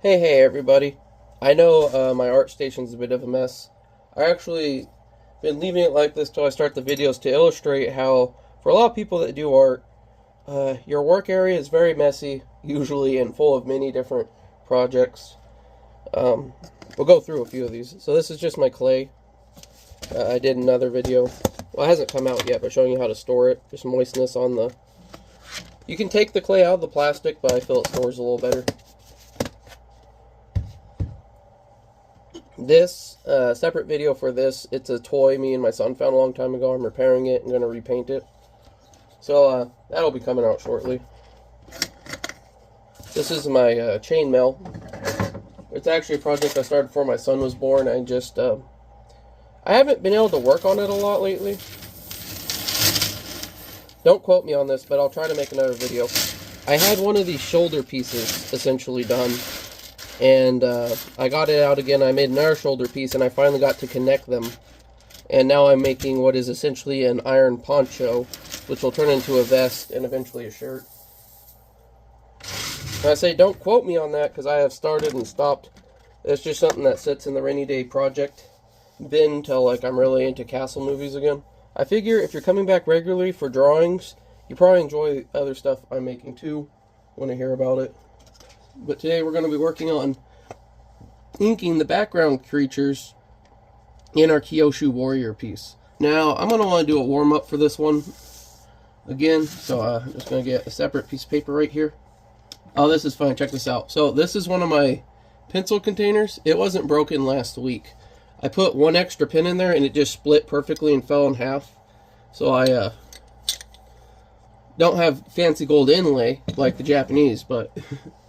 Hey everybody. I know my ArtStation's a bit of a mess. I actually been leaving it like this till I start the videos to illustrate how, for a lot of people that do art, your work area is very messy, usually, and full of many different projects. We'll go through a few of these. So this is just my clay. I did another video. Well, it hasn't come out yet, but showing you how to store it. Just moistness on the... You can take the clay out of the plastic, but I feel it stores a little better. This, separate video for this, it's a toy me and my son found a long time ago. I'm repairing it and going to repaint it. So, that'll be coming out shortly. This is my chainmail. It's actually a project I started before my son was born. I haven't been able to work on it a lot lately. Don't quote me on this, but I'll try to make another video. I had one of these shoulder pieces essentially done. And I got it out again. I made another shoulder piece, and I finally got to connect them. And now I'm making what is essentially an iron poncho, which will turn into a vest and eventually a shirt. And I say don't quote me on that, because I have started and stopped. It's just something that sits in the rainy day project bin till like I'm really into castle movies again. I figure if you're coming back regularly for drawings, you probably enjoy other stuff I'm making too. Want to hear about it. But today we're going to be working on inking the background creatures in our Kyoshu Warrior piece. Now, I'm going to want to do a warm-up for this one again, so I'm just going to get a separate piece of paper right here. Oh, this is fine. Check this out. So this is one of my pencil containers. It wasn't broken last week. I put one extra pin in there, and it just split perfectly and fell in half. So I don't have fancy gold inlay like the Japanese, but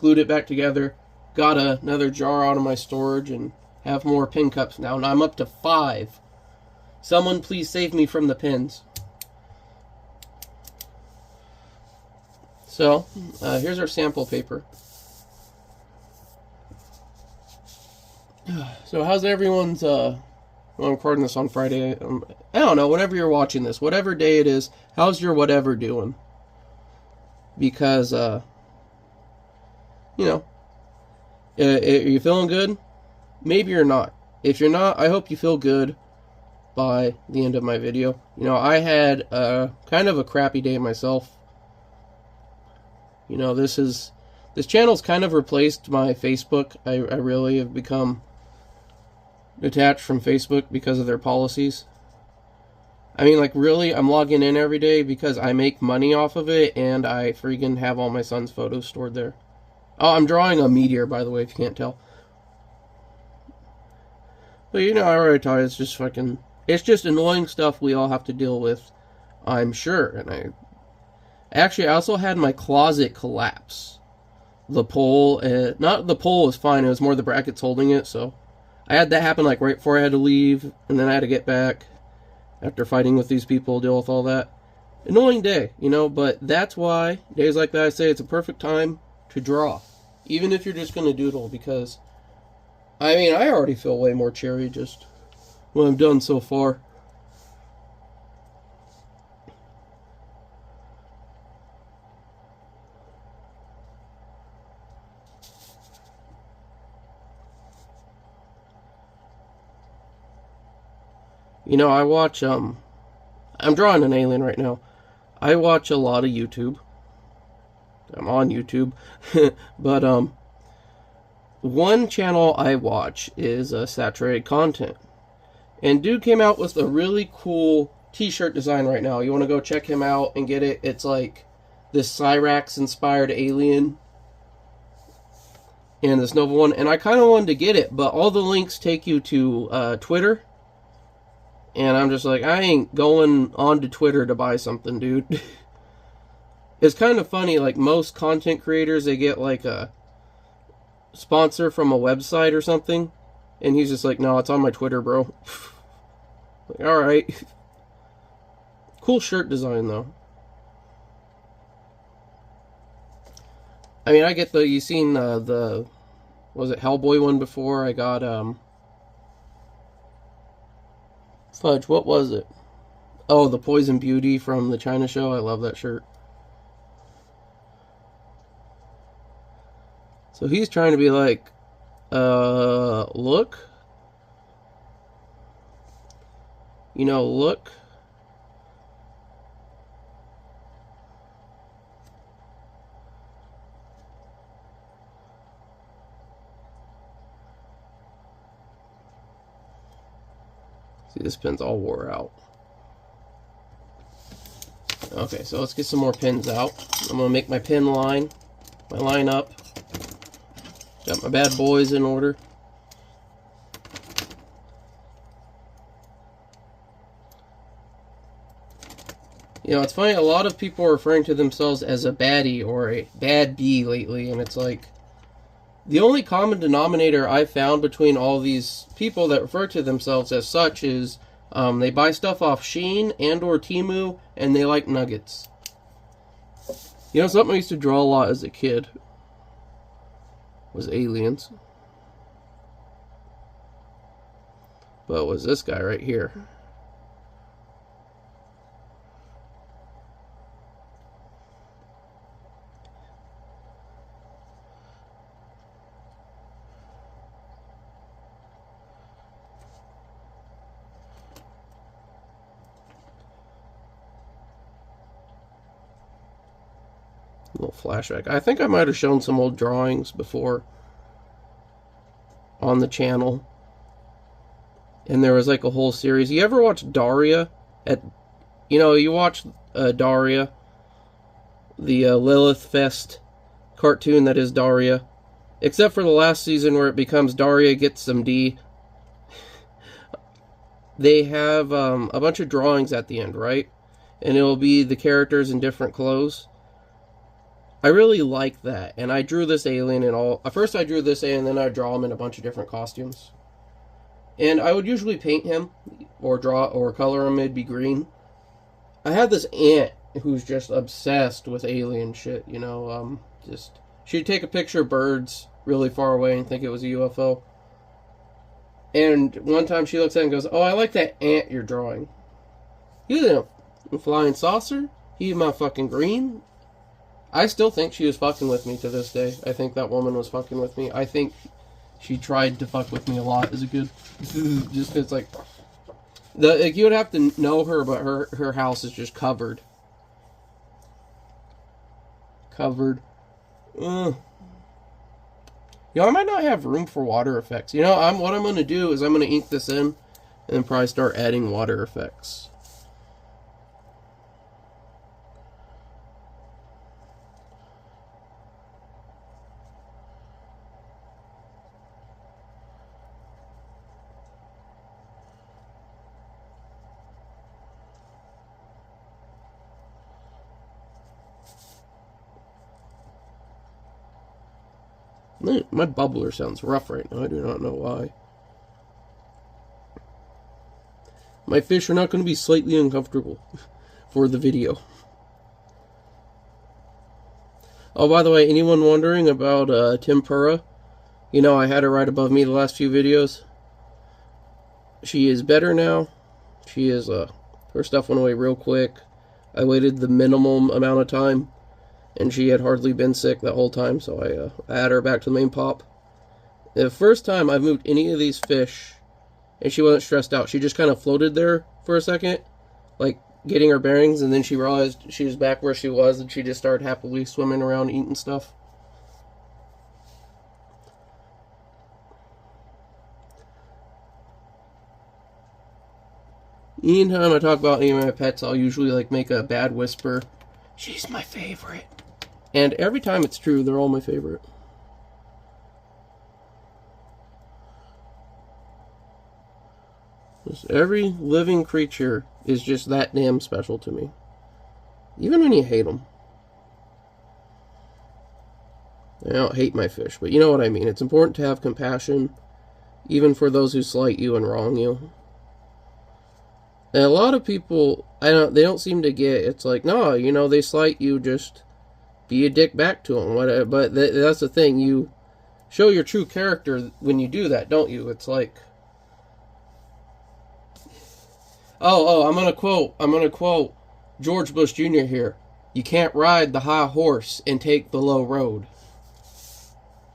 glued it back together, got another jar out of my storage, and have more pin cups now. Now I'm up to 5. Someone please save me from the pins. So, here's our sample paper. So how's everyone's, well, I'm recording this on Friday. I don't know, whenever you're watching this, whatever day it is, how's your whatever doing? Because, you know, are you feeling good? Maybe you're not. If you're not, I hope you feel good by the end of my video. You know, I had kind of a crappy day myself. You know, this channel's kind of replaced my Facebook. I really have become detached from Facebook because of their policies. I mean, like, really, I'm logging in every day because I make money off of it, and I freaking have all my son's photos stored there. Oh, I'm drawing a meteor, by the way, if you can't tell. But, you know, I already told you, it's just fucking... It's just annoying stuff we all have to deal with, I'm sure. And Actually, I also had my closet collapse. The pole, not the pole was fine, it was more the brackets holding it, so... I had that happen, like, right before I had to leave, and then I had to get back. After fighting with these people, deal with all that. Annoying day, you know, but that's why, days like that, I say it's a perfect time to draw. Even if you're just going to doodle, because, I mean, I already feel way more cheery just what I've done so far. You know, I watch, I'm drawing an alien right now. I watch a lot of YouTube. I'm on YouTube. But, one channel I watch is Saturated Content. And dude came out with a really cool t-shirt design right now. You want to go check him out and get it? It's like this Cyrax-inspired alien. And this Nova one. And I kind of wanted to get it, but all the links take you to Twitter. And I'm just like, I ain't going onto Twitter to buy something, dude. It's kind of funny, like most content creators, they get like a sponsor from a website or something. And he's just like, no, it's on my Twitter, bro. Like, alright. Cool shirt design, though. I mean, I get the, you seen the, was it Hellboy one before? I got, fudge, what was it? Oh, the Poison Beauty from the China show. I love that shirt. So he's trying to be like, Look. You know, look. See, this pin's all wore out. Okay, so let's get some more pins out. I'm going to make my pin line, my line up. Got my bad boys in order. You know, it's funny, a lot of people are referring to themselves as a baddie or a bad bee lately, and it's like, the only common denominator I've found between all these people that refer to themselves as such is they buy stuff off Shein and or Temu, and they like nuggets. You know, something I used to draw a lot as a kid was aliens. But it was this guy right here. Little flashback. I think I might have shown some old drawings before on the channel. And there was like a whole series. You ever watch Daria? You watch Daria, the Lilith Fest cartoon that is Daria. Except for the last season where it becomes Daria gets some D. They have a bunch of drawings at the end, right? And it'll be the characters in different clothes. I really like that, and I drew this alien in all... First I drew this alien, and then I draw him in a bunch of different costumes. And I would usually paint him, or draw, or color him, it'd be green. I had this aunt who's just obsessed with alien shit, you know, she'd take a picture of birds really far away and think it was a UFO. And one time she looks at it and goes, "Oh, I like that ant you're drawing." You know, a flying saucer? He motherfucking green? I still think she was fucking with me to this day. I think that woman was fucking with me. I think she tried to fuck with me a lot as a kid. Just because, like, you would have to know her, but her house is just covered. Covered. You know, I might not have room for water effects. You know, what I'm going to do is I'm going to ink this in, and then probably start adding water effects. My bubbler sounds rough right now. I do not know why. My fish are not going to be slightly uncomfortable for the video. Oh, by the way, anyone wondering about Tempura? You know, I had her right above me the last few videos. She is better now. She is, her stuff went away real quick. I waited the minimum amount of time. And she had hardly been sick that whole time, so I had her back to the main pop. The first time I've moved any of these fish, and she wasn't stressed out. She just kind of floated there for a second, like getting her bearings, and then she realized she was back where she was, and she just started happily swimming around eating stuff. Anytime I talk about any of my pets, I'll usually like make a bad whisper. She's my favorite. And every time it's true, they're all my favorite. Just every living creature is just that damn special to me. Even when you hate them. I don't hate my fish, but you know what I mean. It's important to have compassion, even for those who slight you and wrong you. And a lot of people, they don't seem to get, it's like, no, you know, they slight you, just be a dick back to them. Whatever. But that's the thing, you show your true character when you do that, don't you? It's like, I'm gonna quote George Bush Jr. here. You can't ride the high horse and take the low road.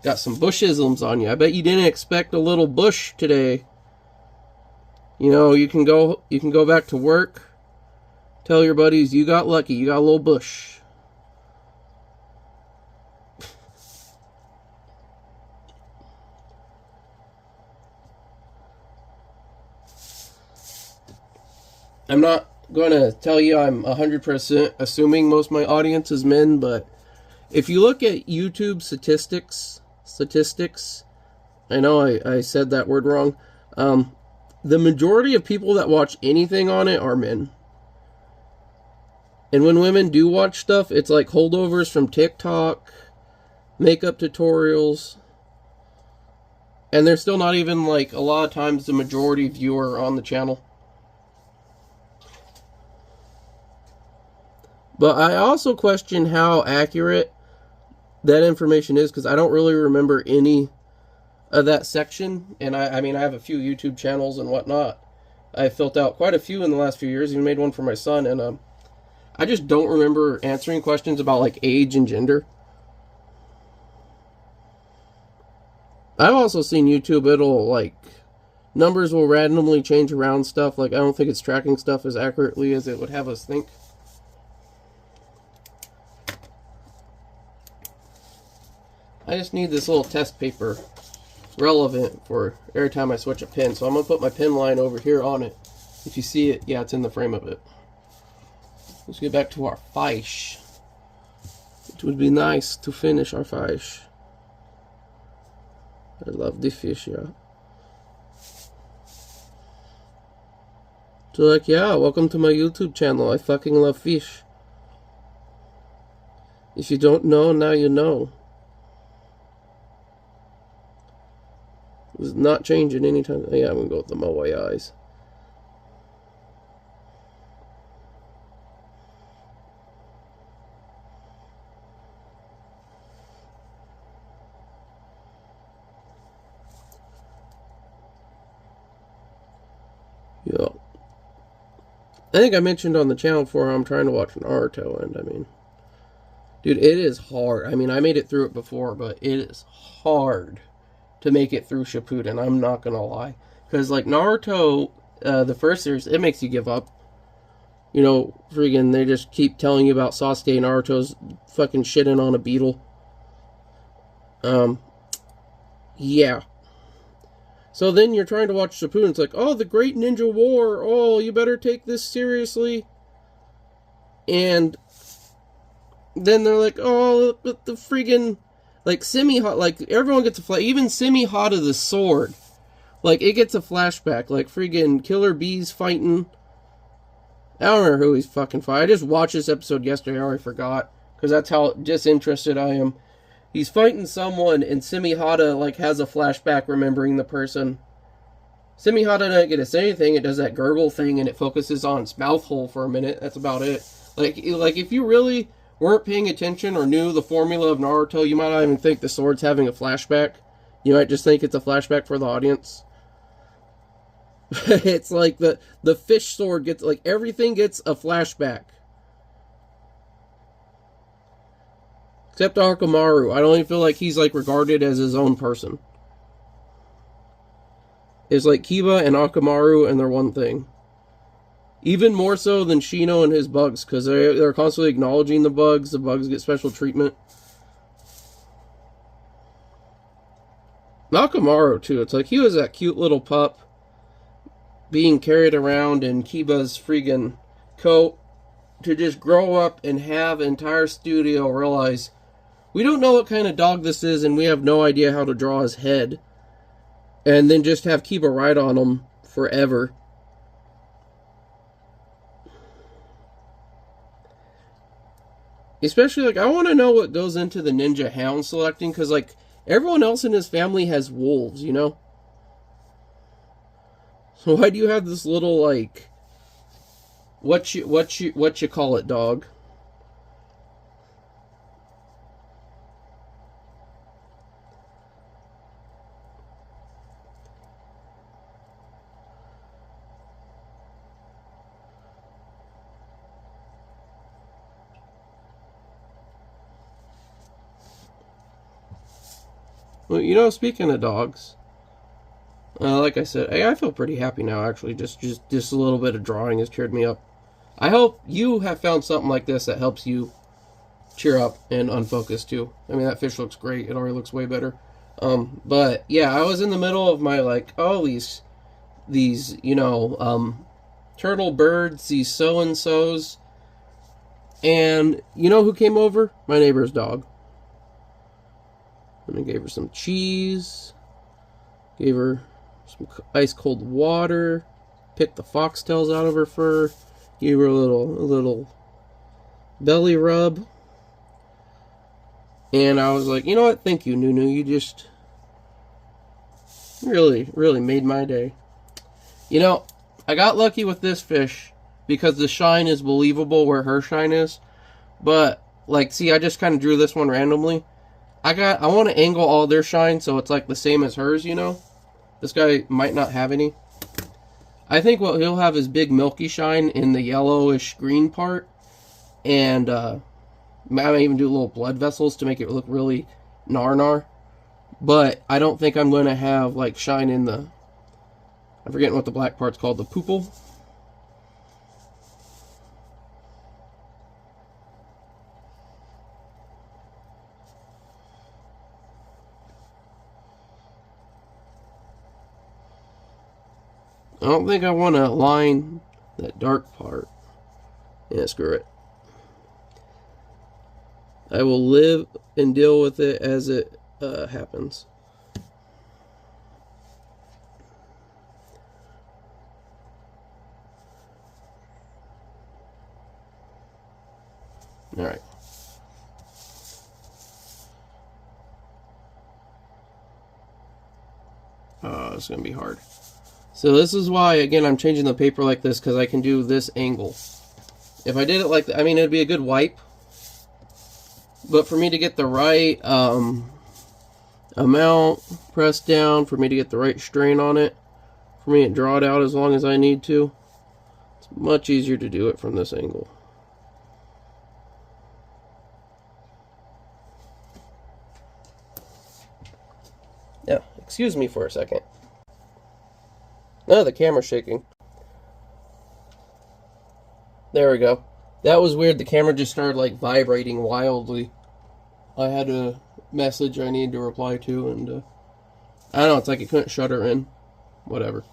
Got some Bushisms on you. I bet you didn't expect a little bush today. You know, you can go back to work. Tell your buddies you got lucky. You got a little bush. I'm not going to tell you I'm 100% assuming most of my audience is men, but if you look at YouTube statistics, I know I said that word wrong, the majority of people that watch anything on it are men. And when women do watch stuff, it's like holdovers from TikTok, makeup tutorials, and they're still not even like a lot of times the majority viewer on the channel. But I also question how accurate that information is, because I don't really remember any of that section. And I mean, I have a few YouTube channels and whatnot. I filled out quite a few in the last few years. Even made one for my son, and I just don't remember answering questions about like age and gender. I've also seen YouTube, it'll like, numbers will randomly change around stuff. Like, I don't think it's tracking stuff as accurately as it would have us think. I just need this little test paper relevant for every time I switch a pin. So I'm going to put my pin line over here on it. If you see it, yeah, it's in the frame of it. Let's get back to our fish. It would be nice to finish our fish. I love the fish, yeah. So like, yeah, welcome to my YouTube channel. I fucking love fish. If you don't know, now you know. It's not changing anytime. Yeah, I'm gonna go with the Moai eyes. Yeah. I think I mentioned on the channel before I'm trying to watch Naruto, and I mean, dude, it is hard. I mean, I made it through it before, but it is hard to make it through Shippuden, I'm not gonna lie. Because, like, Naruto, the first series, it makes you give up. You know, friggin', they just keep telling you about Sasuke and Naruto's fucking shitting on a beetle. Yeah. So then you're trying to watch Shippuden, it's like, oh, the Great Ninja War, oh, you better take this seriously. And then they're like, oh, but the friggin', like, Semi-Hata, like, everyone gets a flash, even Semi-Hata the sword, like, it gets a flashback, like, friggin' Killer Bees fighting, I don't remember who he's fucking fighting, I just watched this episode yesterday, I already forgot, because that's how disinterested I am. He's fighting someone, and Semi-Hata, like, has a flashback remembering the person. Semi-Hata doesn't get to say anything, it does that gurgle thing, and it focuses on its mouth hole for a minute, that's about it. Like, if you really weren't paying attention or knew the formula of Naruto, you might not even think the sword's having a flashback. You might just think it's a flashback for the audience. It's like the fish sword gets, like, everything gets a flashback. Except Akamaru. I don't even feel like he's, like, regarded as his own person. It's like Kiba and Akamaru, and they're one thing. Even more so than Shino and his bugs, because they're constantly acknowledging the bugs get special treatment. Akamaru, too, it's like he was that cute little pup being carried around in Kiba's friggin' coat to just grow up and have an entire studio realize we don't know what kind of dog this is and we have no idea how to draw his head. And then just have Kiba ride on him forever. Especially, like, I want to know what goes into the ninja hound selecting, because, like, everyone else in his family has wolves, you know? So why do you have this little, like, what you call it dog? Well, you know, speaking of dogs, like I said, I feel pretty happy now. Actually, just a little bit of drawing has cheered me up. I hope you have found something like this that helps you cheer up and unfocus too. I mean, that fish looks great. It already looks way better. But yeah, I was in the middle of my like, oh, these turtle birds, these so and so's, and you know who came over? My neighbor's dog. And I gave her some cheese, gave her some ice cold water, picked the foxtails out of her fur, gave her a little belly rub. And I was like, you know what? Thank you, Nunu. You just really, really made my day. You know, I got lucky with this fish because the shine is believable where her shine is. But, like, see, I just kind of drew this one randomly. I want to angle all their shine so it's like the same as hers, you know? This guy might not have any. I think what he'll have is big milky shine in the yellowish green part. And I might even do little blood vessels to make it look really nar. But I don't think I'm going to have like shine in the... I'm forgetting what the black part's called, the pupil. I don't think I want to line that dark part. Yeah, screw it. I will live and deal with it as it happens. Alright. Oh, it's going to be hard. So this is why, again, I'm changing the paper like this, because I can do this angle. If I did it like that, I mean, it'd be a good wipe. But for me to get the right amount pressed down, for me to get the right strain on it, for me to draw it out as long as I need to, it's much easier to do it from this angle. Now, excuse me for a second. Oh, the camera's shaking. There we go. That was weird. The camera just started like vibrating wildly. I had a message I needed to reply to, and I don't know, it's like it couldn't shut her in. Whatever.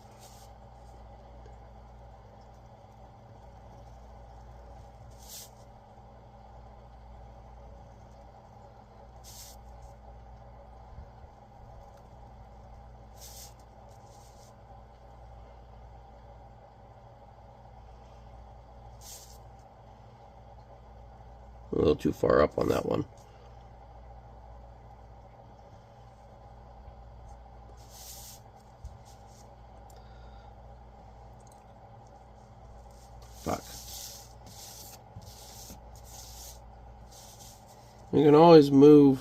A little too far up on that one. Fuck. You can always move.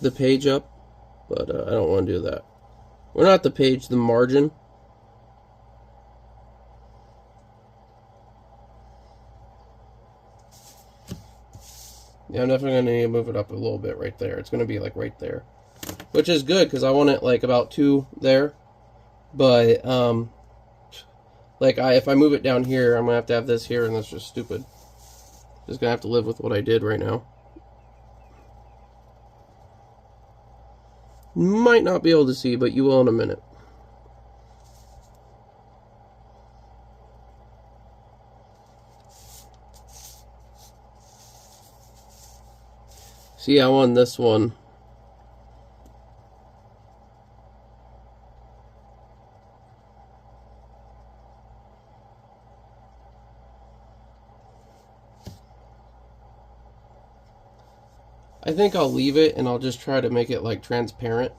The page up. But I don't want to do that. We're not the page, the margin. Yeah, I'm definitely going to need to move it up a little bit right there. It's going to be like right there. Which is good, because I want it like about 2 there. But, like, if I move it down here, I'm going to have this here, and that's just stupid. Just going to have to live with what I did right now. Might not be able to see, but you will in a minute. See, I won this one. I think I'll leave it and I'll just try to make it like transparent.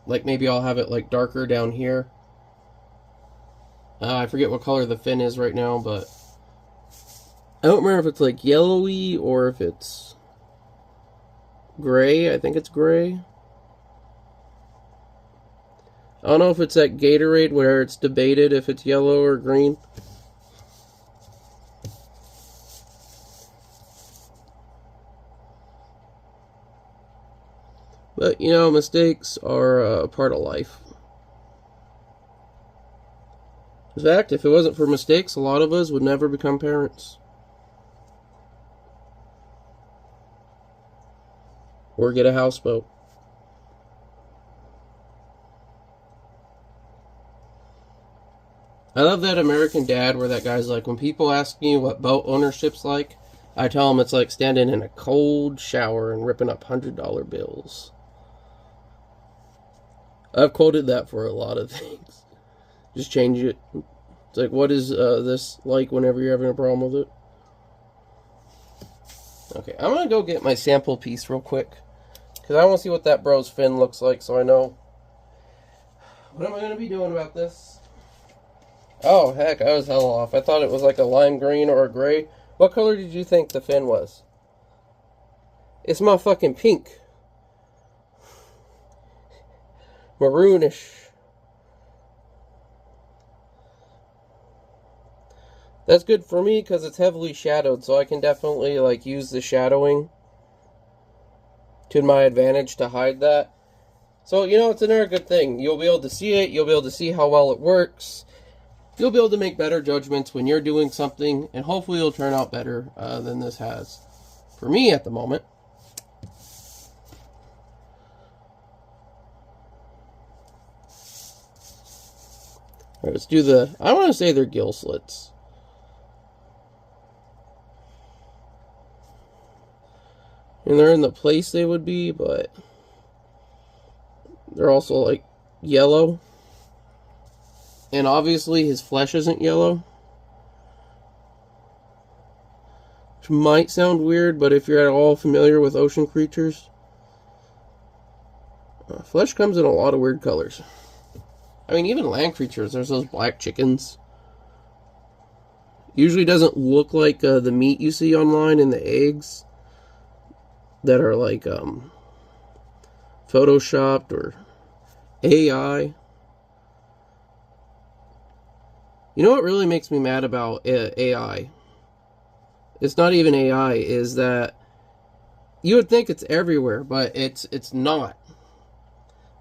Like maybe I'll have it like darker down here. I forget what color the fin is right now, but I don't remember if it's like yellowy or if it's gray. I think it's gray. I don't know if it's that Gatorade where it's debated if it's yellow or green. But, you know, mistakes are a part of life. In fact, if it wasn't for mistakes, a lot of us would never become parents. Or get a houseboat. I love that American Dad where that guy's like, when people ask me what boat ownership's like, I tell them it's like standing in a cold shower and ripping up $100 bills. I've quoted that for a lot of things. Just change it. It's like, what is this like whenever you're having a problem with it? Okay, I'm going to go get my sample piece real quick. Because I want to see what that bro's fin looks like so I know. What am I going to be doing about this? Oh, heck, I was hell off. I thought it was like a lime green or a gray. What color did you think the fin was? It's motherfucking pink. Maroonish. That's good for me because it's heavily shadowed, so I can definitely like use the shadowing to my advantage to hide that. So, you know, it's another good thing. You'll be able to see it, you'll be able to see how well it works. You'll be able to make better judgments when you're doing something, and hopefully it'll turn out better than this has for me at the moment. Alright, let's do the, I want to say they're gill slits. And they're in the place they would be, but they're also like yellow. And obviously his flesh isn't yellow. Which might sound weird, but if you're at all familiar with ocean creatures, flesh comes in a lot of weird colors. I mean, even land creatures, there's those black chickens. Usually doesn't look like the meat you see online in the eggs that are like photoshopped or AI. You know what really makes me mad about AI? It's not even AI, is that you would think it's everywhere, but it's not.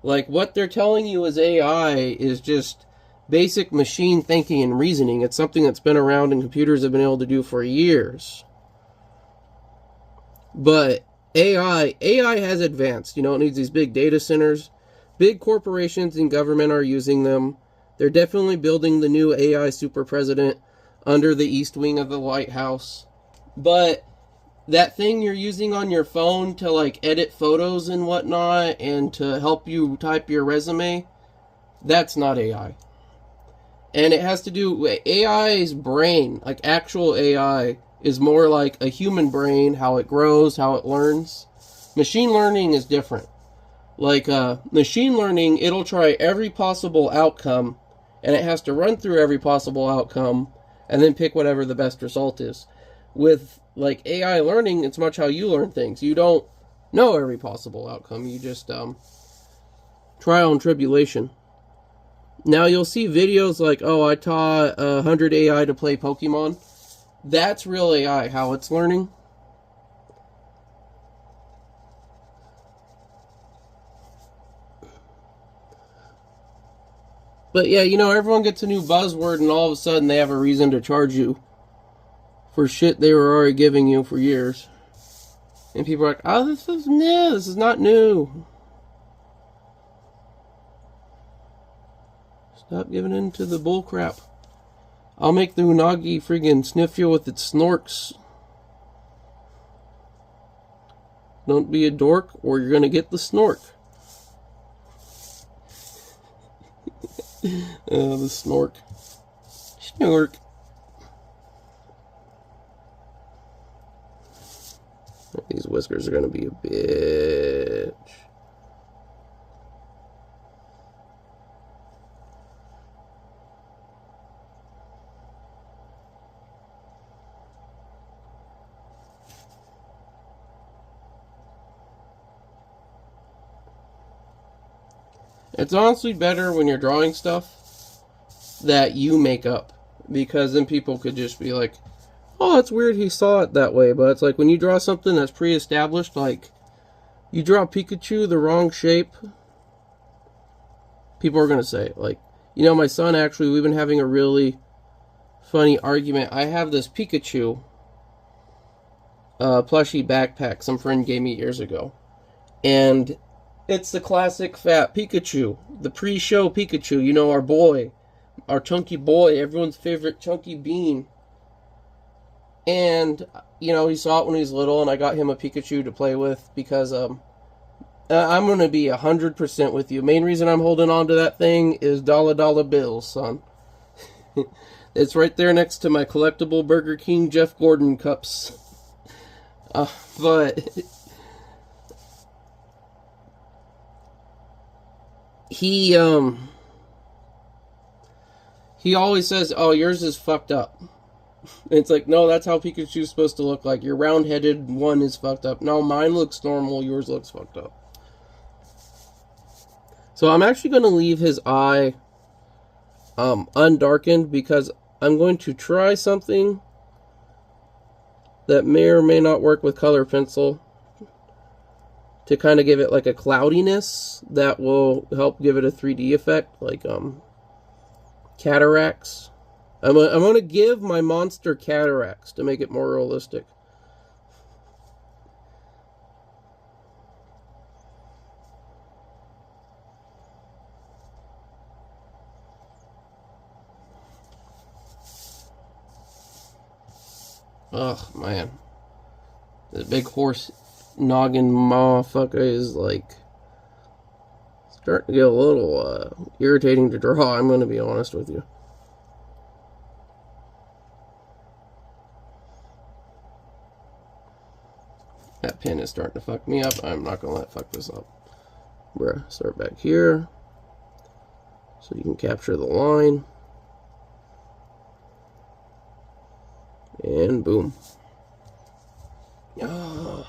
Like, what they're telling you is AI is just basic machine thinking and reasoning. It's something that's been around and computers have been able to do for years. But AI has advanced. You know, it needs these big data centers. Big corporations and government are using them. They're definitely building the new AI super president under the east wing of the White House. But that thing you're using on your phone to like edit photos and whatnot and to help you type your resume, that's not AI. And it has to do with AI's brain, like actual AI is more like a human brain, how it grows, how it learns. Machine learning is different. Like machine learning, it'll try every possible outcome and it has to run through every possible outcome and then pick whatever the best result is. With like AI learning, it's much how you learn things. You don't know every possible outcome. You just trial and tribulation. Now you'll see videos like, oh, I taught 100 AI to play Pokemon. That's real AI, how it's learning. But yeah, you know, everyone gets a new buzzword and all of a sudden they have a reason to charge you for shit they were already giving you for years. And people are like, oh, this is new, this is not new. Stop giving in to the bullcrap. I'll make the Unagi friggin' sniff you with its snorks. Don't be a dork or you're gonna get the snork. The snork. Snork. These whiskers are gonna be a bitch. It's honestly better when you're drawing stuff that you make up, because then people could just be like, oh, that's weird he saw it that way. But it's like when you draw something that's pre-established, like you draw Pikachu the wrong shape, people are going to say, like, you know, my son actually, we've been having a really funny argument. I have this Pikachu plushie backpack some friend gave me years ago. And it's the classic fat Pikachu, the pre-show Pikachu, you know, our boy, our chunky boy, everyone's favorite chunky bean. And, you know, he saw it when he was little, and I got him a Pikachu to play with because, I'm going to be 100% with you. Main reason I'm holding on to that thing is dollar bills, son. It's right there next to my collectible Burger King Jeff Gordon cups. But he always says, oh, yours is fucked up. It's like, no, that's how Pikachu's supposed to look like. Your round-headed one is fucked up. No, mine looks normal, yours looks fucked up. So I'm actually going to leave his eye undarkened, because I'm going to try something that may or may not work with color pencil to kind of give it like a cloudiness that will help give it a 3D effect, like cataracts. I'm going to give my monster cataracts to make it more realistic. Ugh, man. The big horse noggin motherfucker is like starting to get a little irritating to draw, I'm going to be honest with you. That pen is starting to fuck me up. I'm not going to let it fuck this up. Bruh, start back here so you can capture the line. And boom. Oh.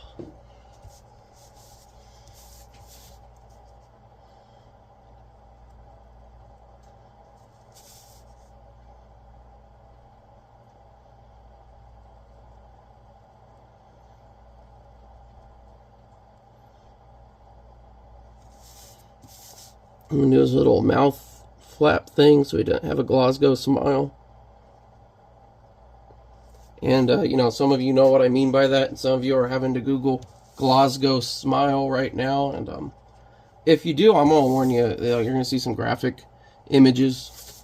I'm going to do his little mouth flap thing so he doesn't have a Glasgow smile. And, you know, some of you know what I mean by that, and some of you are having to Google Glasgow smile right now. And if you do, I'm going to warn you, you're going to see some graphic images.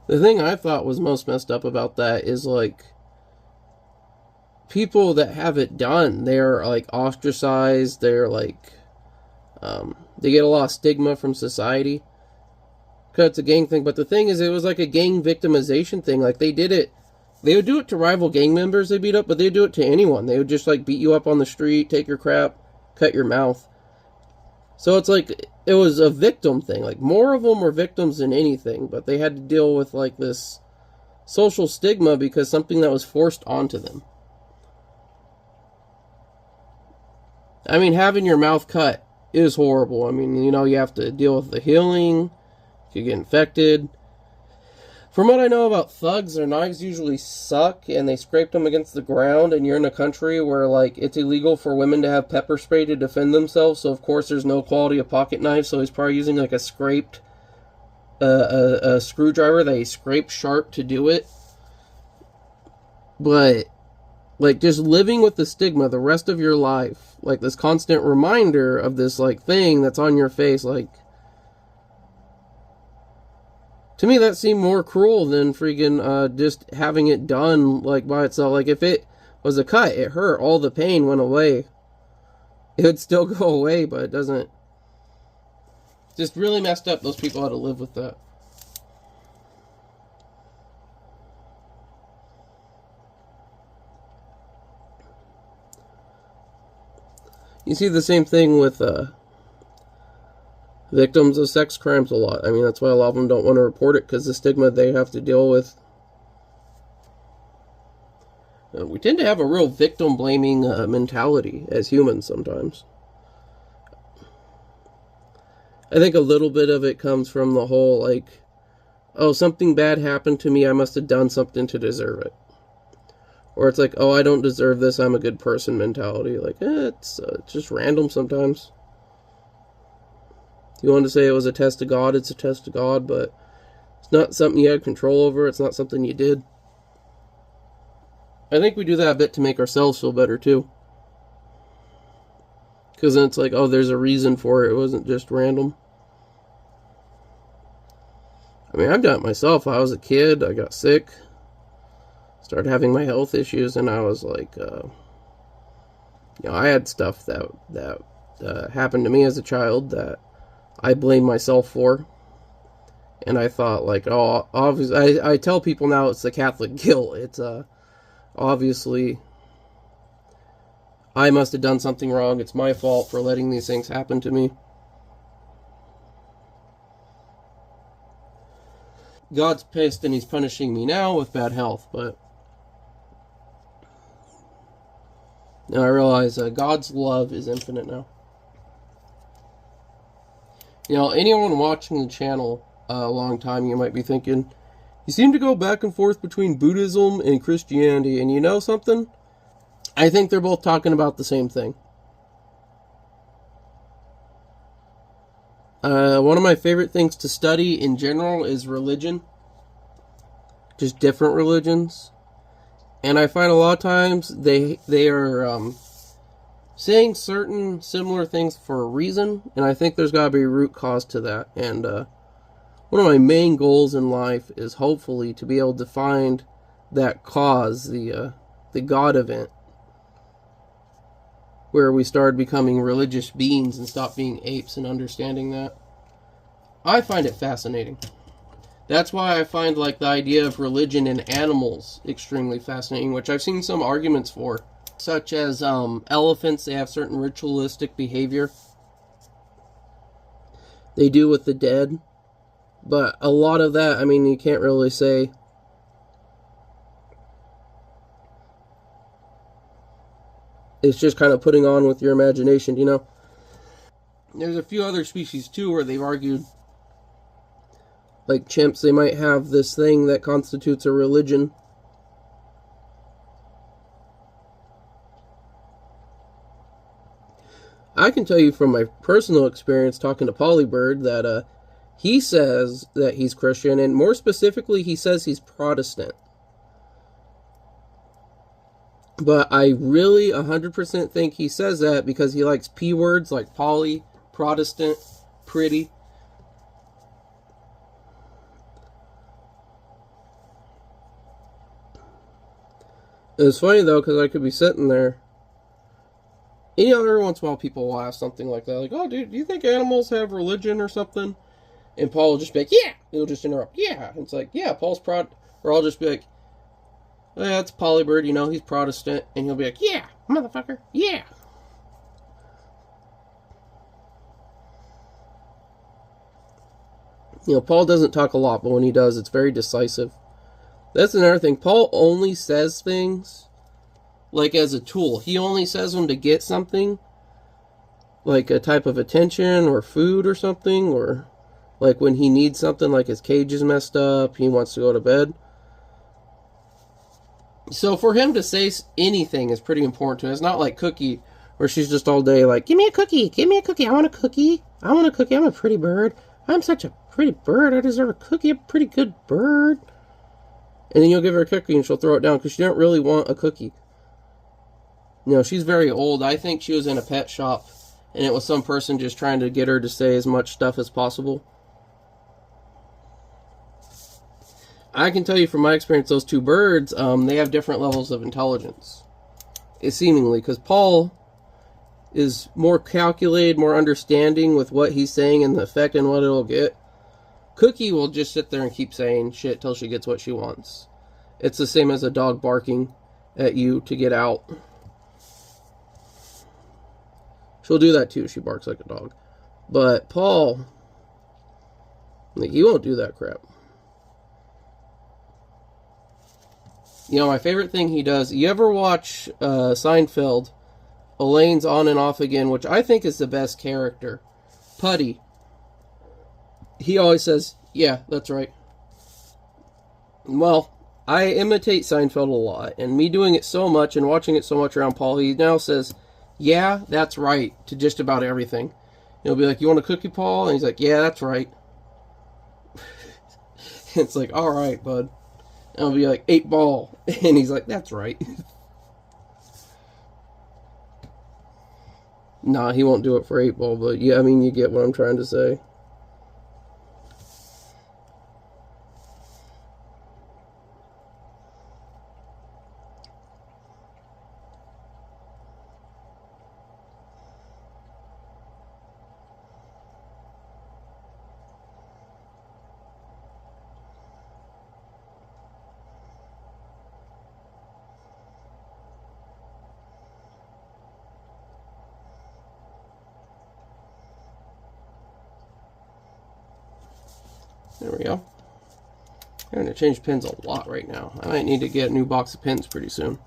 The thing I thought was most messed up about that is, like, people that have it done, they're, like, ostracized, they're, like, they get a lot of stigma from society. Because it's a gang thing. But the thing is, it was like a gang victimization thing. Like, they did it. They would do it to rival gang members they beat up, but they'd do it to anyone. They would just, like, beat you up on the street, take your crap, cut your mouth. So it's like, it was a victim thing. Like, more of them were victims than anything. But they had to deal with, like, this social stigma because something that was forced onto them. I mean, having your mouth cut is horrible. I mean, you know, you have to deal with the healing. You get infected. From what I know about thugs, their knives usually suck, and they scrape them against the ground, and you're in a country where, like, it's illegal for women to have pepper spray to defend themselves, so of course there's no quality of pocket knife, so he's probably using, like, a scraped, a screwdriver that he scraped sharp to do it. But, like, just living with the stigma the rest of your life, like, this constant reminder of this, like, thing that's on your face, like, to me, that seemed more cruel than freaking just having it done, like, by itself. Like, if it was a cut, it hurt. All the pain went away. It would still go away, but it doesn't. Just really messed up. Those people had to live with that. You see the same thing with, victims of sex crimes a lot. I mean, that's why a lot of them don't want to report it, because the stigma they have to deal with. We tend to have a real victim-blaming mentality as humans sometimes. I think a little bit of it comes from the whole, like, oh, something bad happened to me, I must have done something to deserve it. Or it's like, oh, I don't deserve this, I'm a good person mentality. Like, it's just random sometimes. You want to say it was a test of God, it's a test of God, but it's not something you had control over, it's not something you did. I think we do that a bit to make ourselves feel better, too. Because then it's like, oh, there's a reason for it, it wasn't just random. I mean, I've done it myself. I was a kid, I got sick, started having my health issues, and I was like, I had stuff that happened to me as a child that I blame myself for. And I thought, like, oh, obviously, I tell people now it's the Catholic guilt. It's, obviously, I must have done something wrong. It's my fault for letting these things happen to me. God's pissed and he's punishing me now with bad health, but now I realize God's love is infinite now. Anyone watching the channel a long time, you might be thinking, you seem to go back and forth between Buddhism and Christianity, and you know something? I think they're both talking about the same thing. One of my favorite things to study in general is religion. Just different religions. And I find a lot of times they are saying certain similar things for a reason, and I think there's got to be a root cause to that. And one of my main goals in life is hopefully to be able to find that cause, the God event, where we started becoming religious beings and stopped being apes and understanding that. I find it fascinating. That's why I find like the idea of religion in animals extremely fascinating, which I've seen some arguments for, such as elephants. They have certain ritualistic behavior they do with the dead, but a lot of that, I mean, you can't really say. It's just kind of putting on with your imagination, There's a few other species, too, where they've argued, like chimps, they might have this thing that constitutes a religion. I can tell you from my personal experience talking to Polybird that he says that he's Christian, and more specifically, he says he's Protestant. But I really 100% think he says that because he likes P words like poly, Protestant, pretty. It's funny though, because I could be sitting there. Every once in a while people will ask something like that. Like, oh, dude, do you think animals have religion or something? And Paul will just be like, yeah. He'll just interrupt, yeah. And it's like, yeah, Paul's or I'll just be like, oh, yeah, it's Polybird, he's Protestant. And he'll be like, yeah, motherfucker, yeah. Paul doesn't talk a lot, but when he does, it's very decisive. That's another thing. Paul only says things like as a tool. He only says them to get something, like a type of attention or food or something, or like when he needs something, like his cage is messed up, he wants to go to bed. So for him to say anything is pretty important to him. It's not like Cookie, where she's just all day like, give me a cookie, I want a cookie, I'm a pretty bird, I'm such a pretty bird, I deserve a cookie, I'm a pretty good bird. And then you'll give her a cookie and she'll throw it down because she don't really want a cookie. She's very old. I think she was in a pet shop and it was some person just trying to get her to say as much stuff as possible. I can tell you from my experience, those two birds, they have different levels of intelligence. Seemingly, because Paul is more calculated, more understanding with what he's saying and the effect and what it'll get. Cookie will just sit there and keep saying shit till she gets what she wants. It's the same as a dog barking at you to get out. She'll do that too. She barks like a dog. But Paul, he won't do that crap. My favorite thing he does, you ever watch Seinfeld, Elaine's On and Off Again, which I think is the best character. Putty. he always says, yeah, that's right. Well, I imitate Seinfeld a lot, and me doing it so much and watching it so much around Paul, he now says, yeah, that's right, to just about everything. He'll be like, you want a cookie, Paul? And he's like, yeah, that's right. It's like, all right, bud. And I'll be like, 8-ball. And he's like, that's right. Nah, he won't do it for 8-ball, but yeah, I mean, you get what I'm trying to say. There we go. I'm going to change pins a lot right now. I might need to get a new box of pins pretty soon.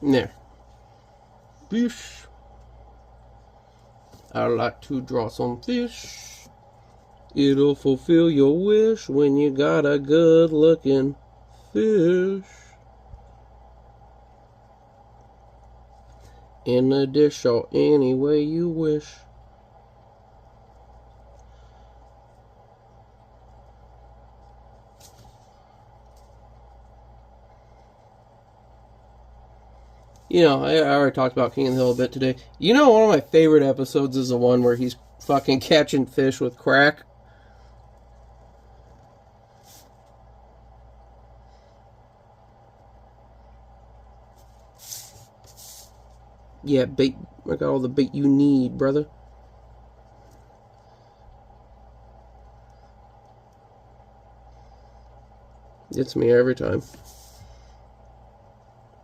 There. Fish. I like to draw some fish. It'll fulfill your wish when you got a good looking fish. In a dish or any way you wish. You know, I already talked about King of the Hill a bit today. You know, one of my favorite episodes is the one where he's fucking catching fish with crack. Yeah, bait. I got all the bait you need, brother. It's me every time.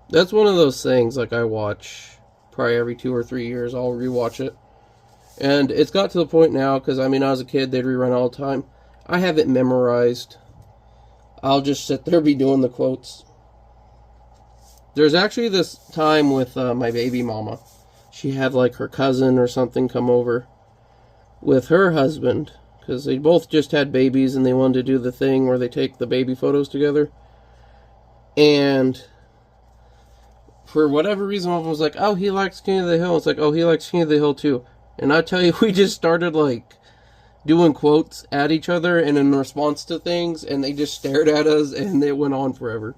That's one of those things, like, I watch probably every 2 or 3 years. I'll rewatch it. And it's got to the point now, because, I mean, I was a kid, they'd rerun all the time. I have it memorized. I'll just sit there, be doing the quotes. There's actually this time with my baby mama. She had, like, her cousin or something come over with her husband, because they both just had babies, and they wanted to do the thing where they take the baby photos together. And for whatever reason, one of them was like, oh, he likes King of the Hill. It's like, oh, he likes King of the Hill too. And I tell you, we just started, like, doing quotes at each other and in response to things, and they just stared at us, and it went on forever.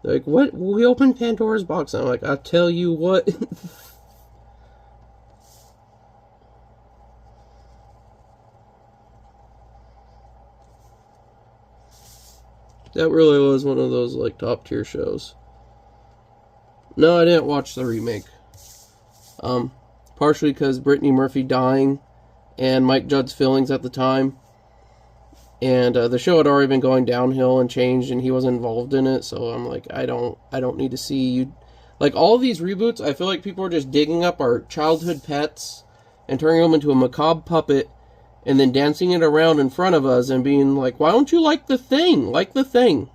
Like, what? We opened Pandora's box. And I'm like, I tell you what. That really was one of those, like, top tier shows. No, I didn't watch the remake. Partially because Brittany Murphy dying and Mike Judd's feelings at the time. And the show had already been going downhill and changed, and he wasn't involved in it. So I'm like, I don't need to see you. Like, all these reboots, I feel like people are just digging up our childhood pets and turning them into a macabre puppet and then dancing it around in front of us and being like, why don't you like the Thing? Like the Thing.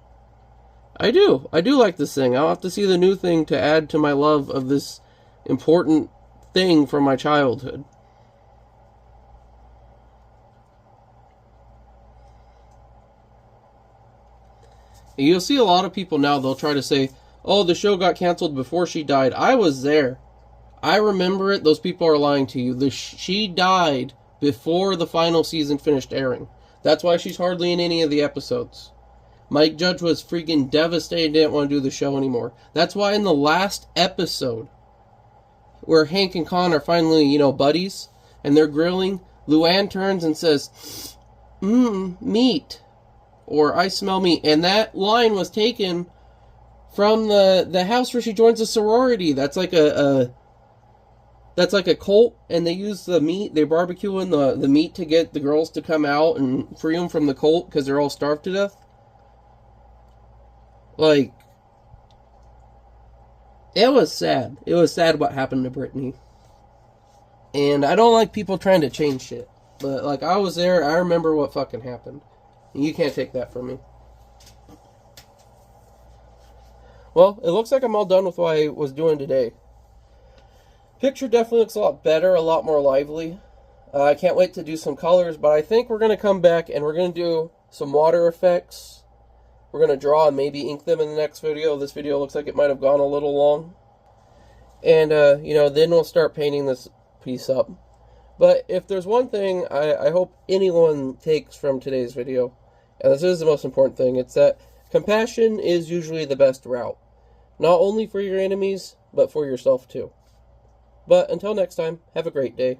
I do like this thing. I'll have to see the new Thing to add to my love of this important thing from my childhood. And you'll see a lot of people now, they'll try to say, oh, the show got canceled before she died. I was there. I remember it. Those people are lying to you. She died before the final season finished airing. That's why she's hardly in any of the episodes. Mike Judge was freaking devastated, didn't want to do the show anymore. That's why in the last episode, where Hank and Con are finally, buddies, and they're grilling, Luann turns and says, meat. Or, I smell meat. And that line was taken from the house where she joins a sorority. That's like a that's like a cult, and they use the meat, they barbecue in the meat to get the girls to come out and free them from the cult because they're all starved to death. Like, it was sad. It was sad what happened to Brittany. And I don't like people trying to change shit. But, like, I was there, I remember what fucking happened. And you can't take that from me. Well, it looks like I'm all done with what I was doing today. Picture definitely looks a lot better, a lot more lively. I can't wait to do some colors, but I think we're going to come back and we're going to do some water effects. We're going to draw and maybe ink them in the next video. This video looks like it might have gone a little long. And, then we'll start painting this piece up. But if there's one thing I hope anyone takes from today's video, and this is the most important thing, it's that compassion is usually the best route. Not only for your enemies, but for yourself too. But until next time, have a great day.